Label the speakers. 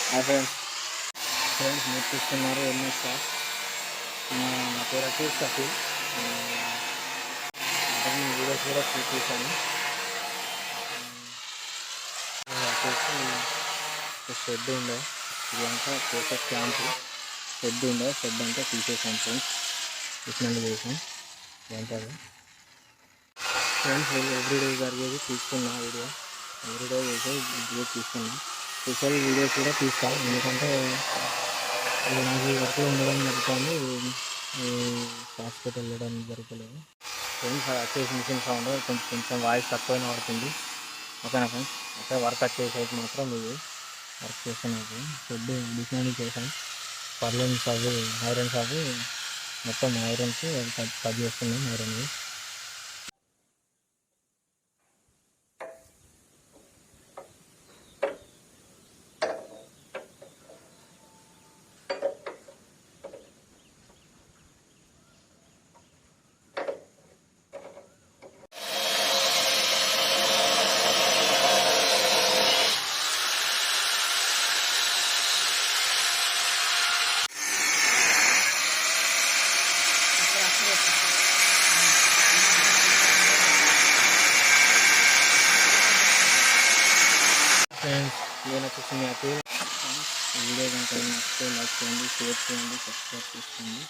Speaker 1: Hi friends. మీరు చూస్తున్నారు MS sir. నా పేరు వచ్చేసి సఫీల్. నేను వీడియోస్ కూడా చూసాను. వచ్చేసి షెడ్ ఉండే, ఇదంతా చేసే క్యాంపు. షెడ్ ఉండే, షెడ్ అంతా తీసేసాను ఫ్రెండ్స్. ఇట్లా చేసాం ఇదంతా ఫ్రెండ్స్. ఎవ్రీడే జరిగేది తీసుకున్నా వీడియో, ఎవ్రీడే చేసేది వీడియో తీసుకున్నా. స్పెషల్ వీడియోస్ కూడా తీస్తాను, ఎందుకంటే నాకు వర్క్లో ఉండడం జరుగుతుంది, హాస్పిటల్ వెళ్ళడం జరగలేదు. ఫ్రెండ్స్ వచ్చేసి మిషన్ సౌండ్ కొంచెం వాయిస్ తక్కువైనా పడుతుంది, ఓకేనా ఫ్రెండ్స్. అయితే వర్క్ వచ్చేసరికి మాత్రం ఇది వర్క్ చేస్తున్నాను. షెడ్ డిస్మాండింగ్ చేశాను. పర్లేని షాపు, ఐరన్ షాపు మొత్తం ఐరన్స్ కట్ చేస్తున్నాం. Iron friends. నేను వచ్చేసి మీ అప్పుడు వీడియో కనుక నచ్చితే లైక్ చేయండి, షేర్ చేయండి, సబ్స్క్రైబ్ చేసుకోండి.